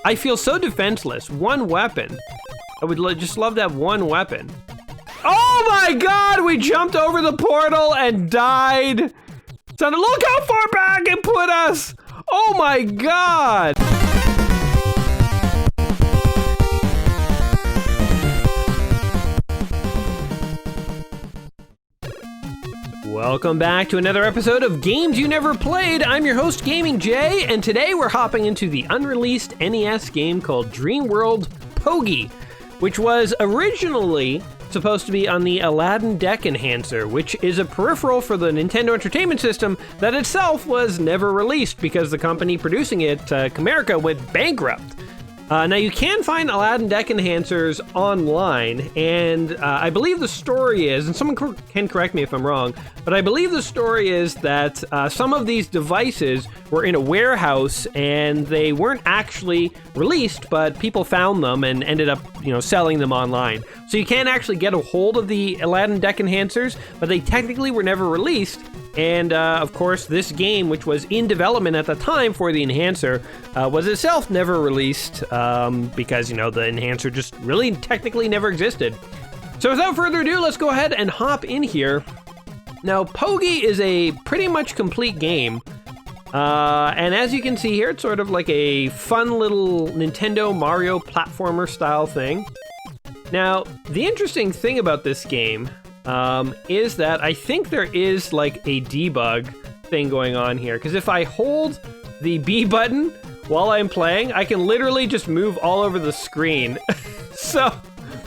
I feel so defenseless. One weapon. I would just love to have one weapon. Oh my God, we jumped over the portal and died. So look how far back it put us. Oh my God. Welcome back to another episode of Games You Never Played. I'm your host, Gaming Jay, and today we're hopping into the unreleased NES game called Dreamworld Pogie, which was originally supposed to be on the Aladdin Deck Enhancer, which is a peripheral for the Nintendo Entertainment System that itself was never released because the company producing it, Camerica, went bankrupt. Now you can find Aladdin Deck Enhancers online, and I believe the story is, and someone can correct me if I'm wrong, but I believe the story is that some of these devices were in a warehouse and they weren't actually released, but people found them and ended up, selling them online. So you can actually get a hold of the Aladdin Deck Enhancers, but they technically were never released. And of course, this game, which was in development at the time for the Enhancer, was itself never released because, the Enhancer just really technically never existed. So without further ado, let's go ahead and hop in here. Now, Pogie is a pretty much complete game. And as you can see here, it's sort of like a fun little Nintendo Mario platformer style thing. Now, the interesting thing about this game is that I think there is like a debug thing going on here, because if I hold the B button while I'm playing, I can literally just move all over the screen. So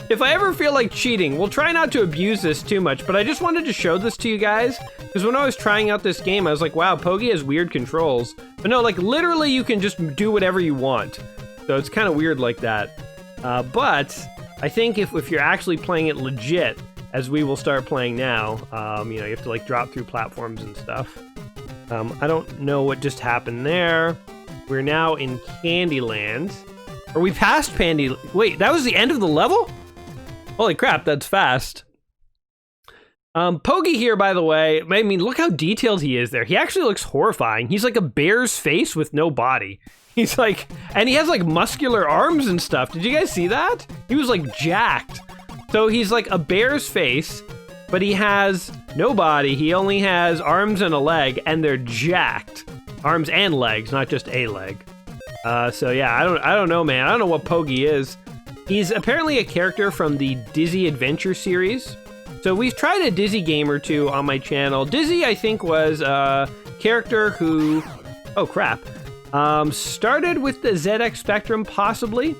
if I ever feel like cheating, we'll try not to abuse this too much, but I just wanted to show this to you guys, because when I was trying out this game, I was like, wow, Pogie has weird controls. But no, like literally you can just do whatever you want. So it's kind of weird like that. But I think if you're actually playing it legit, as we will start playing now, you have to like drop through platforms and stuff. I don't know what just happened there. We're now in Candyland. Are we past Wait, that was the end of the level? Holy crap, that's fast. Pogie here, by the way, I mean, look how detailed he is there. He actually looks horrifying. He's like a bear's face with no body. He's like, and he has like muscular arms and stuff. Did you guys see that? He was like jacked. So he's like a bear's face, but he has no body. He only has arms and a leg, and they're jacked. Arms and legs, not just a leg. So yeah, I don't know, man. I don't know what Pogie is. He's apparently a character from the Dizzy Adventure series. So we've tried a Dizzy game or two on my channel. Dizzy, I think, was a character who, started with the ZX Spectrum, possibly,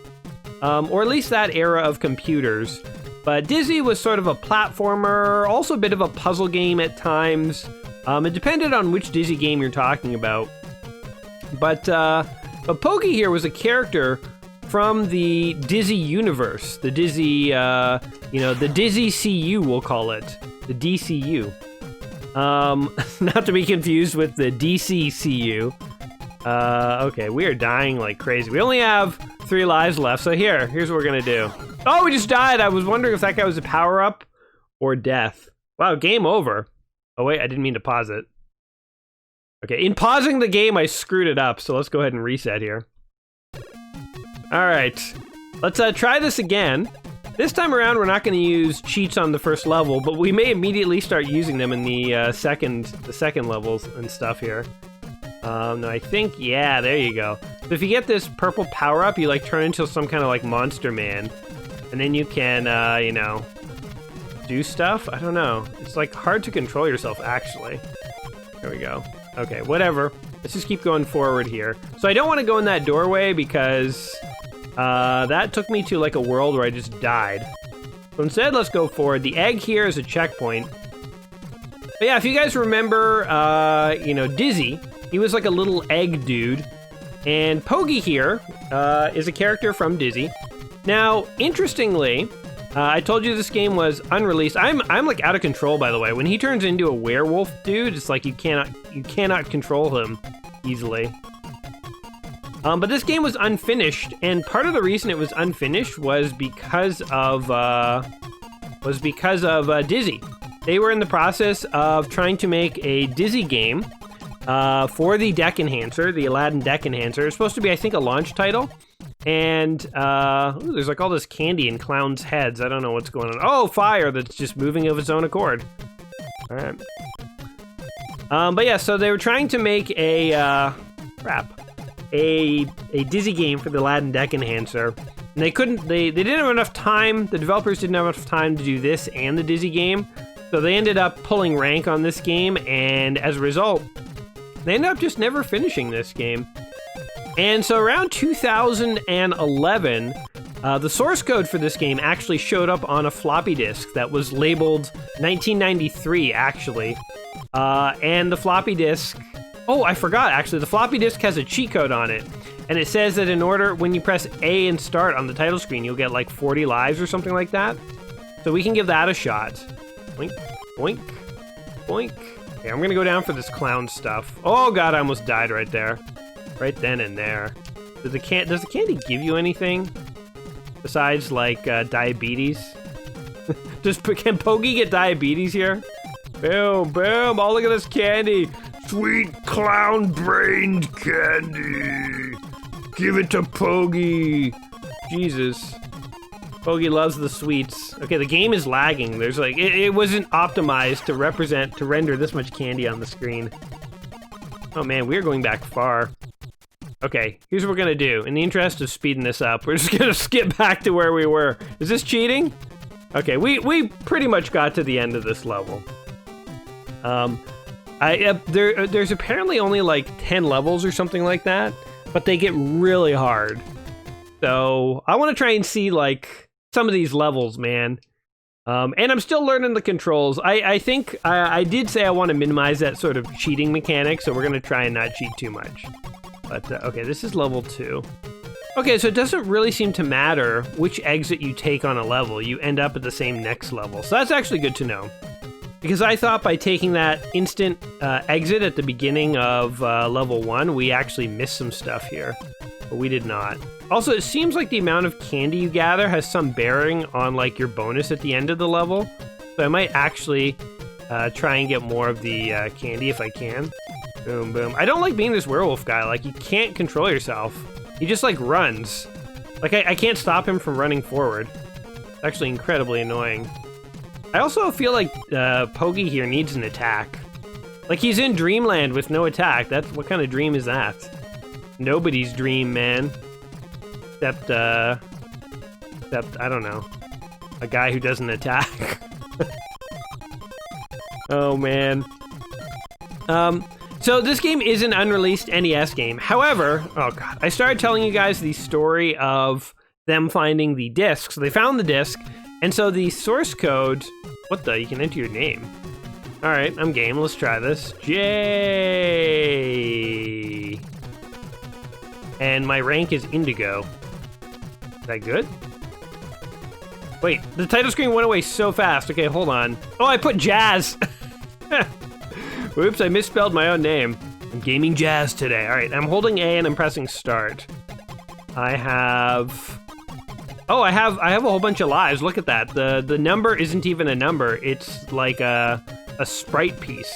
or at least that era of computers. But Dizzy was sort of a platformer, also a bit of a puzzle game at times. It depended on which Dizzy game you're talking about. But Pogie here was a character from the Dizzy universe, the Dizzy, the Dizzy CU, we'll call it, the DCU. Not to be confused with the DCCU. Okay, we are dying like crazy. We only have 3 lives left, so here's what we're gonna do. Oh, we just died. I was wondering if that guy was a power-up or death. Wow, game over. Oh wait, I didn't mean to pause it. Okay, in pausing the game, I screwed it up, so let's go ahead and reset here. All right, let's try this again. This time around, we're not gonna use cheats on the first level, but we may immediately start using them in the second levels and stuff here. No, I think, yeah, there you go. So if you get this purple power-up, you like turn into some kind of like monster man. And then you can, do stuff? I don't know. It's like hard to control yourself, actually. There we go. Okay, whatever. Let's just keep going forward here. So I don't want to go in that doorway because that took me to like a world where I just died. So instead, let's go forward. The egg here is a checkpoint. But yeah, if you guys remember, Dizzy, he was like a little egg dude. And Pogie here is a character from Dizzy. Now, interestingly, I told you this game was unreleased. I'm like out of control, by the way. When he turns into a werewolf dude, it's like you cannot control him easily. But this game was unfinished, and part of the reason it was unfinished was because of Dizzy. They were in the process of trying to make a Dizzy game for the Deck Enhancer, the Aladdin Deck Enhancer. It's supposed to be, I think, a launch title. And ooh, there's like all this candy in clowns' heads. I don't know what's going on. Oh, fire that's just moving of its own accord. All right. But yeah, so they were trying to make a dizzy game for the Aladdin Deck Enhancer. And they couldn't, they didn't have enough time, the developers didn't have enough time to do this and the dizzy game. So they ended up pulling rank on this game, and as a result, they ended up just never finishing this game. And so around 2011, the source code for this game actually showed up on a floppy disk that was labeled 1993, actually. And the floppy disk, oh, I forgot, actually, the floppy disk has a cheat code on it. And it says that in order, when you press A and start on the title screen, you'll get like 40 lives or something like that. So we can give that a shot. Boink, boink, boink. Okay, I'm gonna go down for this clown stuff. Oh god, I almost died right there. Right then and there. Does the candy give you anything? Besides, like, diabetes? Can Pogie get diabetes here? Boom, boom, oh look at this candy! Sweet clown-brained candy! Give it to Pogie! Jesus. Pogie loves the sweets. Okay, the game is lagging. There's like, it wasn't optimized to render this much candy on the screen. Oh man, we're going back far. Okay, here's what we're gonna do. In the interest of speeding this up, we're just gonna skip back to where we were. Is this cheating? Okay, we pretty much got to the end of this level. There's apparently only like 10 levels or something like that, but they get really hard. So I want to try and see like some of these levels, man. And I'm still learning the controls. I think I did say I want to minimize that sort of cheating mechanic, so we're gonna try and not cheat too much. But okay, this is level 2. Okay, so it doesn't really seem to matter which exit you take on a level. You end up at the same next level. So that's actually good to know. Because I thought by taking that instant exit at the beginning of level 1, we actually missed some stuff here. But we did not. Also, it seems like the amount of candy you gather has some bearing on like your bonus at the end of the level. So I might actually try and get more of the candy if I can. Boom, boom. I don't like being this werewolf guy. Like, you can't control yourself. He just, like, runs. Like, I can't stop him from running forward. It's actually incredibly annoying. I also feel like Pogie here needs an attack. Like, he's in Dreamland with no attack. What kind of dream is that? Nobody's dream, man. Except, I don't know. A guy who doesn't attack. Oh, man. So this game is an unreleased NES game. However, oh god, I started telling you guys the story of them finding the disc. So they found the disc, and so the source code, what the, you can enter your name. All right, I'm game, let's try this. J. And my rank is Indigo. Is that good? Wait, the title screen went away so fast. Okay, hold on. Oh, I put Jazz. Oops, I misspelled my own name. I'm gaming Jazz today. All right, I'm holding A and I'm pressing start. I have a whole bunch of lives. Look at that. The number isn't even a number. It's like a sprite piece.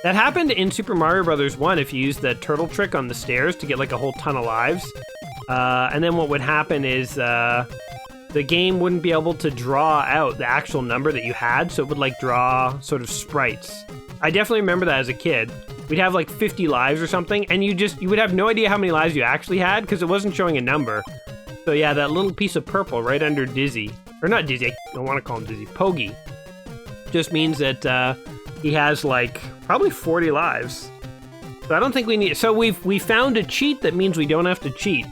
That happened in Super Mario Bros. 1 if you used the turtle trick on the stairs to get like a whole ton of lives. And then what would happen is the game wouldn't be able to draw out the actual number that you had, so it would like draw sort of sprites. I definitely remember that as a kid. We'd have like 50 lives or something, and you would have no idea how many lives you actually had because it wasn't showing a number. So yeah, that little piece of purple right under Dizzy, or not Dizzy, I don't want to call him Dizzy, Pogie, just means that he has like probably 40 lives. So I don't think we need, so we found a cheat that means we don't have to cheat.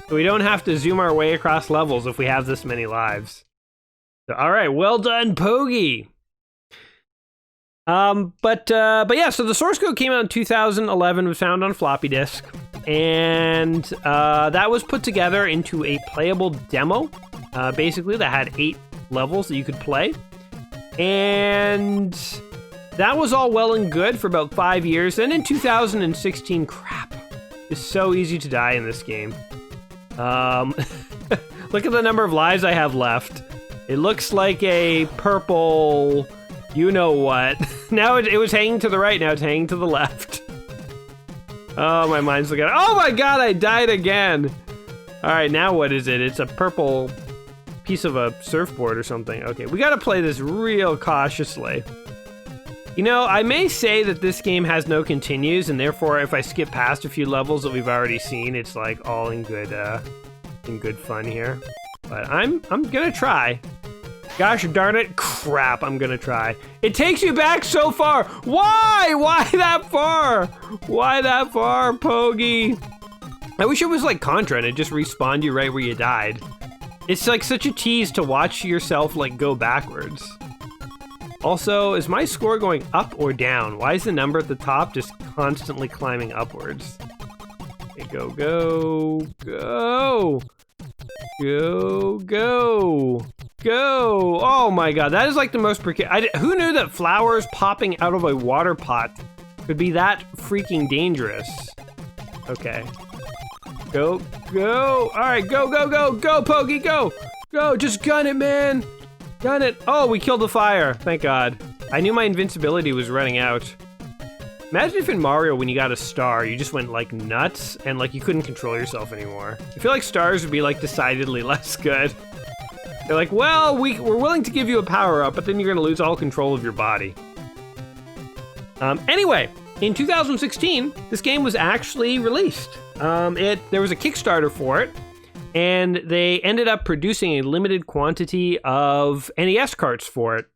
So we don't have to zoom our way across levels if we have this many lives. So, all right, well done, Pogie. But yeah, so the source code came out in 2011, was found on floppy disk, and that was put together into a playable demo, basically, that had 8 levels that you could play, and that was all well and good for about 5 years. Then in 2016, crap, it's so easy to die in this game. Look at the number of lives I have left. It looks like a purple... you know what. Now it was hanging to the right, now it's hanging to the left. Oh, my mind's looking... oh my god, I died again! All right, now what is it? It's a purple piece of a surfboard or something. Okay, we gotta play this real cautiously. You know, I may say that this game has no continues, and therefore if I skip past a few levels that we've already seen, it's like all in good fun here. But I'm gonna try. Gosh darn it, crap, I'm gonna try. It takes you back so far. Why? Why that far? Why that far, Pogie? I wish it was like Contra and it just respawned you right where you died. It's like such a tease to watch yourself like go backwards. Also, is my score going up or down? Why is the number at the top just constantly climbing upwards? Okay, go, go, go. Go, go, go. Oh my god, that is like the most who knew that flowers popping out of a water pot could be that freaking dangerous? Okay. Go, go. All right, go, go, go, go, Pogie, go. Go, just gun it, man. Gun it. Oh, we killed the fire. Thank God. I knew my invincibility was running out. Imagine if in Mario, when you got a star, you just went like nuts and like you couldn't control yourself anymore. I feel like stars would be like decidedly less good. They're like, well, we're willing to give you a power up, but then you're gonna lose all control of your body. Anyway, in 2016, this game was actually released. There was a Kickstarter for it, and they ended up producing a limited quantity of NES carts for it.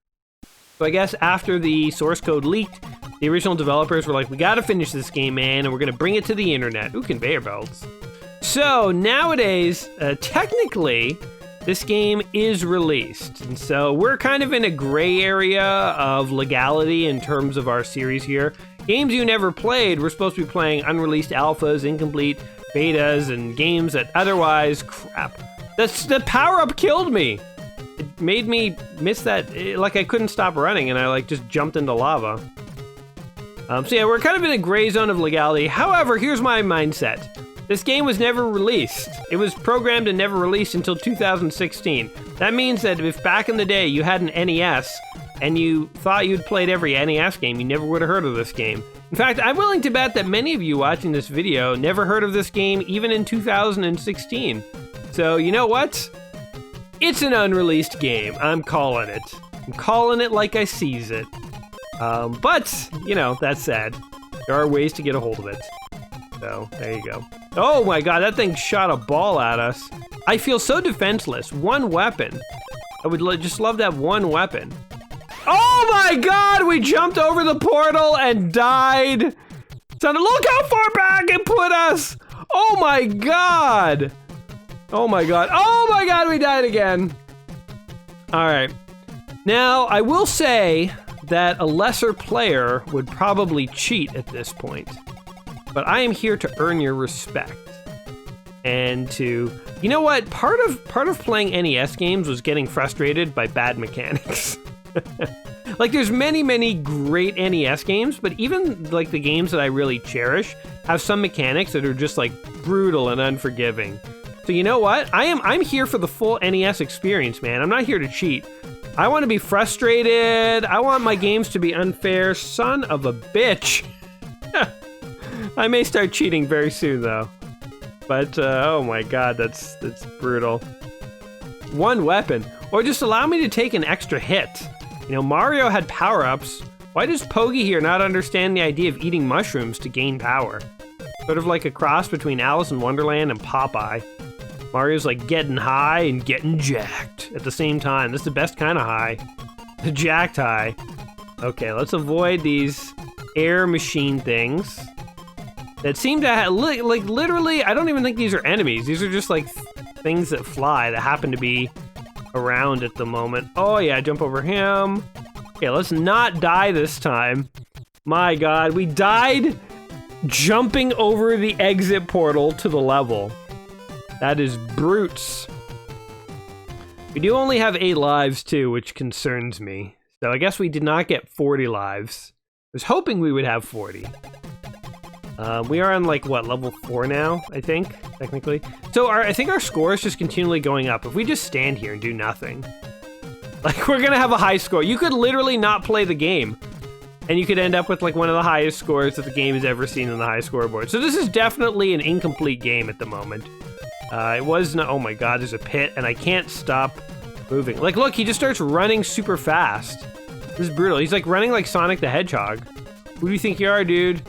So I guess after the source code leaked, the original developers were like, we gotta finish this game, man, and we're gonna bring it to the internet. Ooh, conveyor belts. So nowadays, technically, this game is released. And so we're kind of in a gray area of legality in terms of our series here. Games you never played, we're supposed to be playing unreleased alphas, incomplete betas, and games that otherwise, crap. The power-up killed me. It made me miss that, like I couldn't stop running and I like just jumped into lava. So yeah, we're kind of in a gray zone of legality. However, here's my mindset. This game was never released. It was programmed and never released until 2016. That means that if back in the day you had an NES and you thought you'd played every NES game, you never would have heard of this game. In fact, I'm willing to bet that many of you watching this video never heard of this game even in 2016. So you know what? It's an unreleased game. I'm calling it. I'm calling it like I sees it. But, you know, that said, there are ways to get a hold of it. So, there you go. Oh my god, that thing shot a ball at us. I feel so defenseless. One weapon. I would just love to have one weapon. Oh my god, we jumped over the portal and died. Look how far back it put us. Oh my god. Oh my god. Oh my god, we died again. All right. Now, I will say that a lesser player would probably cheat at this point. But I am here to earn your respect. And to, you know what? Part of playing NES games was getting frustrated by bad mechanics. Like there's many great NES games, but even like the games that I really cherish have some mechanics that are just like brutal and unforgiving. So you know what? I'm here for the full NES experience, man. I'm not here to cheat. I want to be frustrated. I want my games to be unfair. Son of a bitch. I may start cheating very soon, though. But, oh my god, that's brutal. One weapon. Or just allow me to take an extra hit. You know, Mario had power-ups. Why does Pogie here not understand the idea of eating mushrooms to gain power? Sort of like a cross between Alice in Wonderland and Popeye. Mario's like getting high and getting jacked at the same time. This is the best kind of high. The jacked high. Okay, let's avoid these air machine things that seem to have, like literally, I don't even think these are enemies. These are just like things that fly that happen to be around at the moment. Oh yeah, jump over him. Okay, let's not die this time. My god, we died jumping over the exit portal to the level. That is brutes. We do only have 8 lives too, which concerns me. So I guess we did not get 40 lives. I was hoping we would have 40. We are on like, what, level 4 now, I think, technically. So I think our score is just continually going up. If we just stand here and do nothing, like we're gonna have a high score. You could literally not play the game, and you could end up with like one of the highest scores that the game has ever seen on the high scoreboard. So this is definitely an incomplete game at the moment. It was not. Oh my god, there's a pit, and I can't stop moving. Like, look, he just starts running super fast. This is brutal. He's like running like Sonic the Hedgehog. Who do you think you are, dude?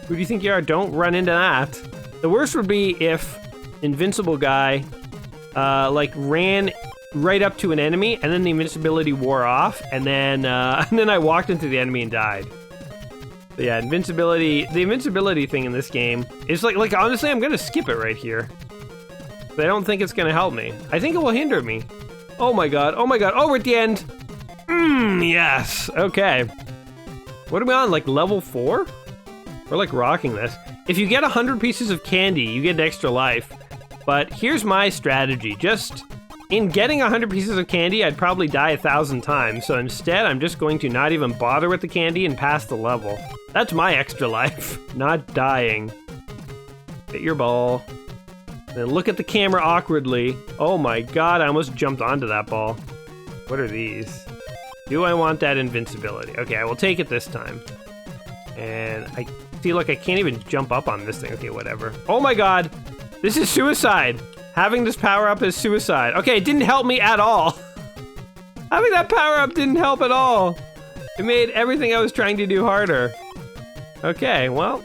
Who do you think you are? Don't run into that. The worst would be if Invincible Guy, like ran right up to an enemy, and then the invincibility wore off, and then I walked into the enemy and died. But yeah, the invincibility thing in this game is like honestly, I'm gonna skip it right here. But I don't think it's gonna help me. I think it will hinder me. Oh my god, oh my god, oh, we're at the end! Yes, okay. What are we on, like level 4? We're like rocking this. If you get 100 pieces of candy, you get an extra life. But here's my strategy. Just in getting 100 pieces of candy, I'd probably die 1,000 times. So instead, I'm just going to not even bother with the candy and pass the level. That's my extra life, not dying. Hit your ball. Then look at the camera awkwardly. Oh my god, I almost jumped onto that ball. What are these? Do I want that invincibility? Okay, I will take it this time. And I feel like I can't even jump up on this thing. Okay, whatever. Oh my god, this is suicide. Having this power up is suicide. Okay, it didn't help me at all. Having that power up didn't help at all. It made everything I was trying to do harder. Okay, well,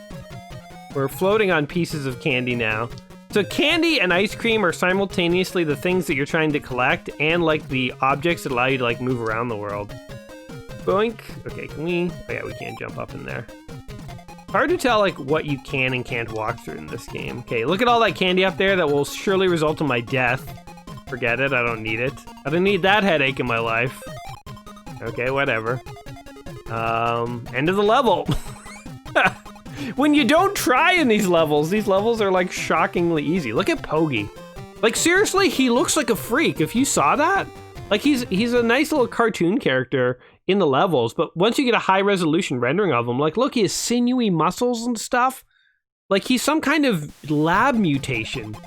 we're floating on pieces of candy now. So candy and ice cream are simultaneously the things that you're trying to collect and like the objects that allow you to like move around the world. Boink. Okay, can we? Oh yeah, we can't jump up in there. Hard to tell like what you can and can't walk through in this game. Okay, look at all that candy up there that will surely result in my death. Forget it, I don't need it. I don't need that headache in my life. Okay, whatever. End of the level. When you don't try in these levels are like shockingly easy. Look at Pogie. Like seriously, he looks like a freak. If you saw that, like he's a nice little cartoon character in the levels, but once you get a high resolution rendering of him, like look, he has sinewy muscles and stuff. Like he's some kind of lab mutation.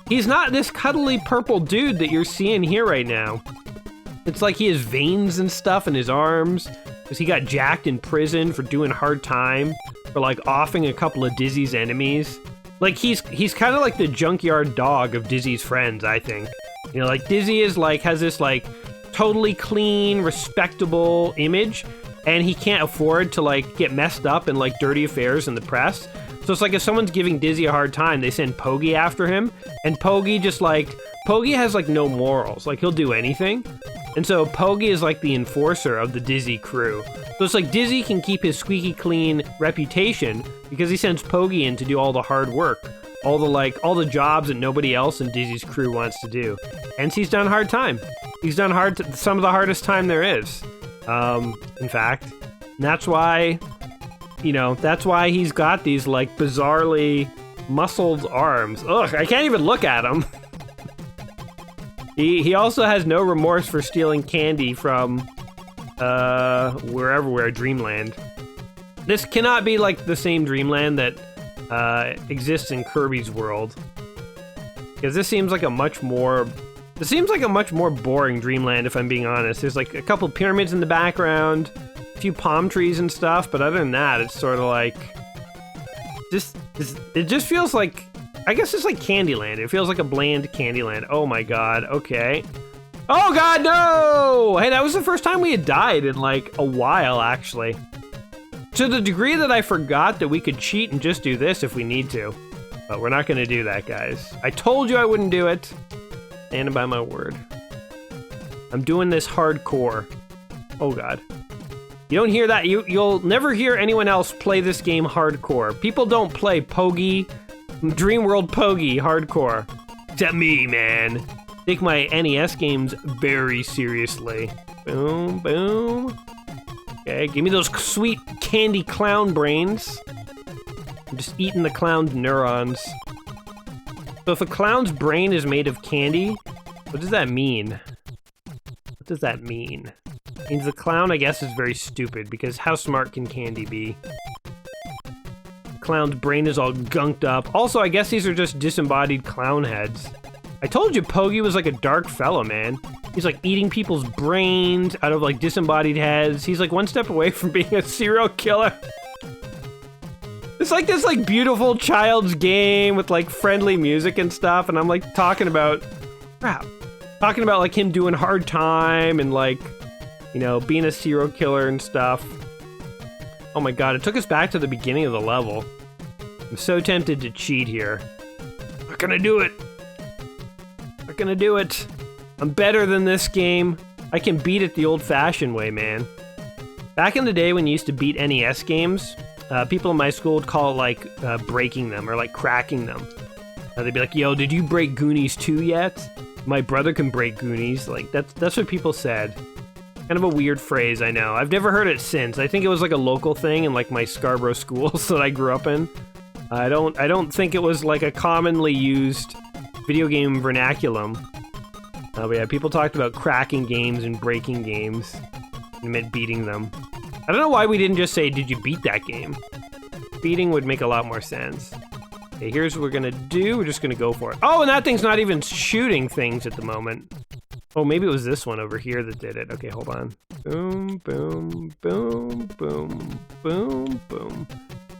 He's not this cuddly purple dude that you're seeing here right now. It's like he has veins and stuff in his arms because he got jacked in prison for doing hard time, for like offing a couple of Dizzy's enemies. Like he's kind of like the junkyard dog of Dizzy's friends, I think. You know, like Dizzy is like has this like totally clean, respectable image, and he can't afford to like get messed up in like dirty affairs in the press. So it's like if someone's giving Dizzy a hard time, they send Pogie after him, and Pogie has like no morals. Like he'll do anything. And so Pogie is like the enforcer of the Dizzy crew. So it's like Dizzy can keep his squeaky clean reputation because he sends Pogie in to do all the hard work, all the jobs that nobody else in Dizzy's crew wants to do. And he's done hard time. He's done some of the hardest time there is. In fact, and that's why, that's why he's got these like bizarrely muscled arms. Ugh, I can't even look at him. He also has no remorse for stealing candy from wherever Dreamland. This cannot be like the same Dreamland that exists in Kirby's world, because this seems like a much more boring Dreamland, if I'm being honest. There's like a couple pyramids in the background, a few palm trees and stuff, but other than that, it's sort of like it just feels like, I guess it's like Candyland. It feels like a bland Candyland. Oh my god, okay. Oh god, no! Hey, that was the first time we had died in like a while, actually. To the degree that I forgot that we could cheat and just do this if we need to. But we're not gonna do that, guys. I told you I wouldn't do it. Standing by my word. I'm doing this hardcore. Oh god. You don't hear that? You'll never hear anyone else play this game hardcore. People don't play Pogie, Dreamworld Pogie hardcore. Except me, man. Take my NES games very seriously. Boom, boom. Okay, give me those sweet candy clown brains. I'm just eating the clown's neurons. So if a clown's brain is made of candy, what does that mean? What does that mean? It means the clown, I guess, is very stupid, because how smart can candy be? Clown's brain is all gunked up. Also, I guess these are just disembodied clown heads. I told you Pogie was like a dark fellow, man. He's like eating people's brains out of like disembodied heads. He's like one step away from being a serial killer. This like this like beautiful child's game with like friendly music and stuff, and I'm like talking about like him doing hard time and like, you know, being a serial killer and stuff. Oh my god, it took us back to the beginning of the level. I'm so tempted to cheat here. Not gonna do it. Not gonna do it. I'm better than this game. I can beat it the old-fashioned way, man. Back in the day when you used to beat NES games, people in my school would call it like breaking them or like cracking them. They'd be like, yo, did you break Goonies 2 yet? My brother can break Goonies. Like, that's what people said. Kind of a weird phrase, I know. I've never heard it since. I think it was like a local thing in like my Scarborough schools that I grew up in. I don't think it was like a commonly used video game vernaculum. But yeah, people talked about cracking games and breaking games. It meant beating them. I don't know why we didn't just say, did you beat that game? Beating would make a lot more sense. Okay, here's what we're gonna do. We're just gonna go for it. Oh, and that thing's not even shooting things at the moment. Oh, maybe it was this one over here that did it. Okay, hold on. Boom, boom, boom, boom, boom, boom,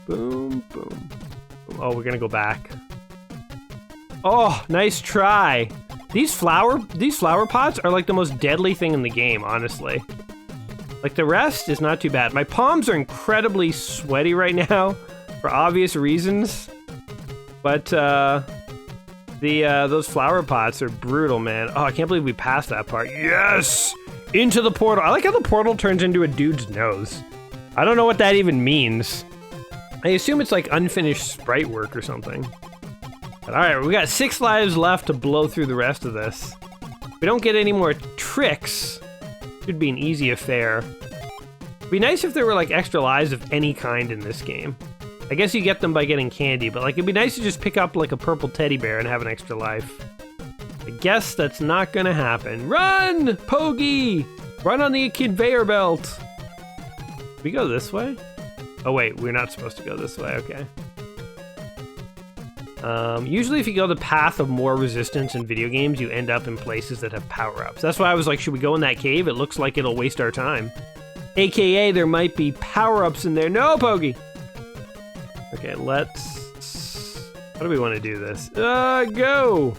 boom, boom. Oh, we're gonna go back. Oh, nice try. These flower pots are like the most deadly thing in the game, honestly. Like the rest is not too bad. My palms are incredibly sweaty right now for obvious reasons. But those flower pots are brutal, man. Oh, I can't believe we passed that part. Yes! Into the portal. I like how the portal turns into a dude's nose. I don't know what that even means. I assume it's like unfinished sprite work or something. But alright, we got 6 lives left to blow through the rest of this. If we don't get any more tricks, should be an easy affair. It'd be nice if there were like extra lives of any kind in this game. I guess you get them by getting candy, but like it'd be nice to just pick up like a purple teddy bear and have an extra life. I guess that's not gonna happen. Run, Pogie! Run on the conveyor belt! We go this way? Oh wait, we're not supposed to go this way, okay. Usually if you go the path of more resistance in video games, you end up in places that have power-ups. That's why I was like, should we go in that cave? It looks like it'll waste our time. AKA, there might be power-ups in there. No, Pogie! Okay, let's... How do we want to do this? Go!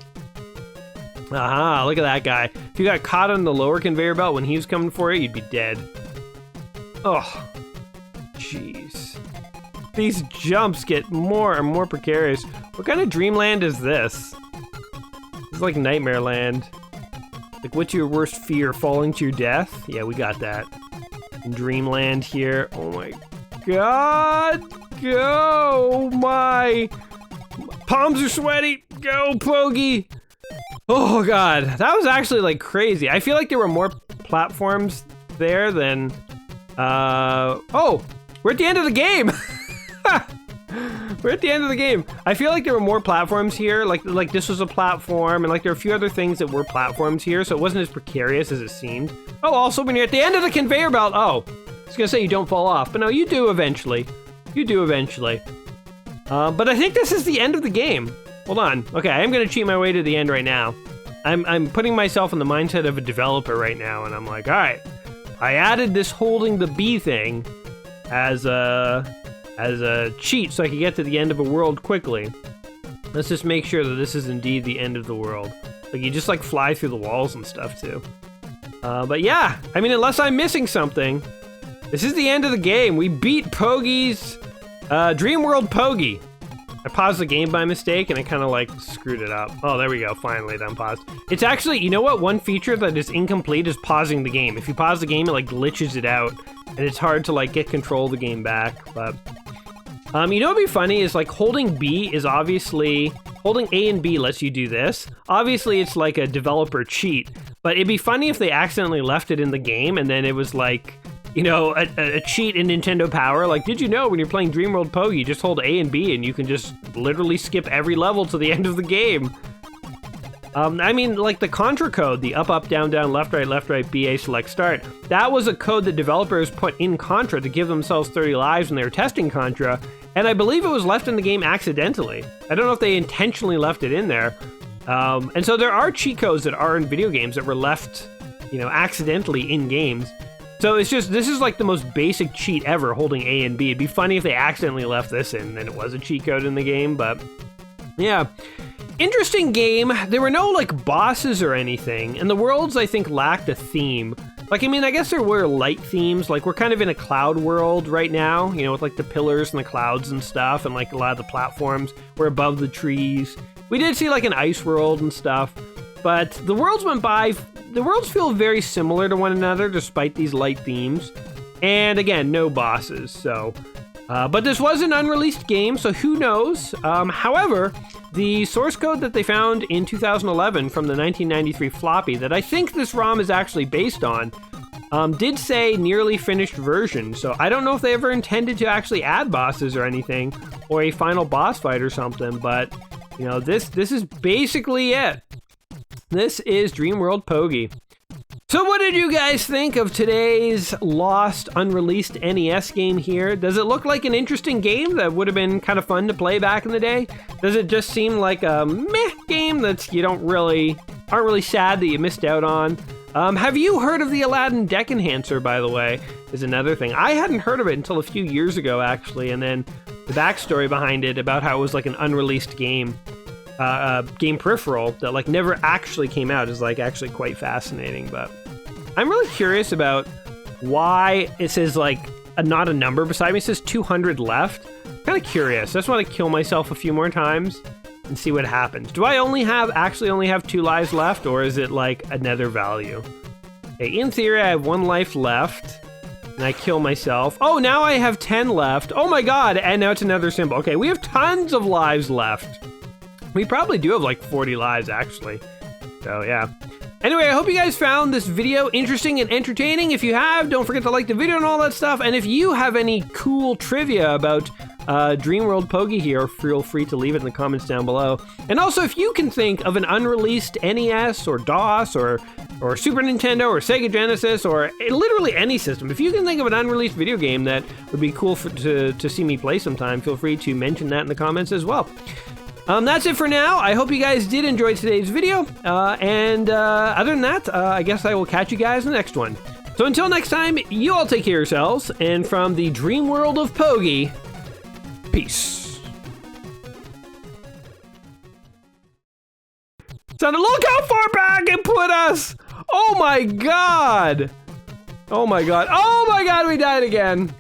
Aha, look at that guy. If you got caught on the lower conveyor belt when he was coming for you, you'd be dead. Oh, jeez. These jumps get more and more precarious. What kind of dreamland is this? This is like Nightmare Land. Like, what's your worst fear? Falling to your death? Yeah, we got that. In Dreamland here. Oh my god! Go! My palms are sweaty! Go, Pogie! Oh god, that was actually like crazy. I feel like there were more platforms there than... Oh! We're at the end of the game! We're at the end of the game. I feel like there were more platforms here, like this was a platform, and like there are a few other things that were platforms here, so it wasn't as precarious as it seemed. Oh, also when you're at the end of the conveyor belt, oh, I was gonna say you don't fall off, but no, you do eventually. You do eventually. But I think this is the end of the game. Hold on. Okay, I am gonna cheat my way to the end right now. I'm putting myself in the mindset of a developer right now, and I'm like, all right, I added this holding the B thing as a cheat so I could get to the end of a world quickly. Let's just make sure that this is indeed the end of the world. Like, you just like fly through the walls and stuff too. But yeah, I mean, unless I'm missing something, this is the end of the game. We beat Pogie's Dreamworld Pogie. I paused the game by mistake and I kind of like screwed it up. Oh, there we go. Finally, it unpaused. It's actually, you know what? One feature that is incomplete is pausing the game. If you pause the game, it like glitches it out and it's hard to like get control of the game back. But you know what'd be funny is like holding B is obviously, holding A and B lets you do this. Obviously, it's like a developer cheat, but it'd be funny if they accidentally left it in the game and then it was like, you know, a cheat in Nintendo Power. Like, did you know when you're playing Dreamworld Pogie, just hold A and B and you can just literally skip every level to the end of the game. I mean, like the Contra code, the up, up, down, down, left, right, B, A, select, start. That was a code that developers put in Contra to give themselves 30 lives when they were testing Contra. And I believe it was left in the game accidentally. I don't know if they intentionally left it in there. And so there are cheat codes that are in video games that were left, you know, accidentally in games. So it's just, this is like the most basic cheat ever, holding A and B. It'd be funny if they accidentally left this in and it was a cheat code in the game, but yeah. Interesting game. There were no like bosses or anything, and the worlds I think lacked a theme. Like, I mean, I guess there were light themes. Like, we're kind of in a cloud world right now, you know, with like the pillars and the clouds and stuff, and like a lot of the platforms. We're above the trees. We did see like an ice world and stuff, but the worlds went by. The worlds feel very similar to one another despite these light themes. And again, no bosses, so... but this was an unreleased game, so who knows? However, the source code that they found in 2011 from the 1993 floppy that I think this ROM is actually based on did say nearly finished version. So I don't know if they ever intended to actually add bosses or anything, or a final boss fight or something, but you know, this is basically it. This is Dreamworld Pogie. So what did you guys think of today's lost, unreleased NES game here? Does it look like an interesting game that would have been kind of fun to play back in the day? Does it just seem like a meh game that you aren't really sad that you missed out on? Have you heard of the Aladdin deck enhancer, by the way, is another thing. I hadn't heard of it until a few years ago, actually, and then the backstory behind it about how it was like an unreleased game. Game peripheral that like never actually came out is like actually quite fascinating. But I'm really curious about why it says like not a number beside me. It says 200 left. Kind of curious. I just want to kill myself a few more times and see what happens. Do I actually only have 2 lives left, or is it like another value? Okay, in theory I have 1 life left and I kill myself. Oh, now I have 10 left. Oh my god, and now it's another symbol. Okay, we have tons of lives left. We probably do have like 40 lives, actually. So, yeah. Anyway, I hope you guys found this video interesting and entertaining. If you have, don't forget to like the video and all that stuff. And if you have any cool trivia about Dreamworld Pogie here, feel free to leave it in the comments down below. And also, if you can think of an unreleased NES or DOS or Super Nintendo or Sega Genesis or literally any system, if you can think of an unreleased video game that would be cool to see me play sometime, feel free to mention that in the comments as well. That's it for now. I hope you guys did enjoy today's video. Other than that, I guess I will catch you guys in the next one. So until next time, you all take care of yourselves. And from the dream world of Pogie, peace. So look how far back it put us. Oh my god. Oh my god. Oh my god, we died again.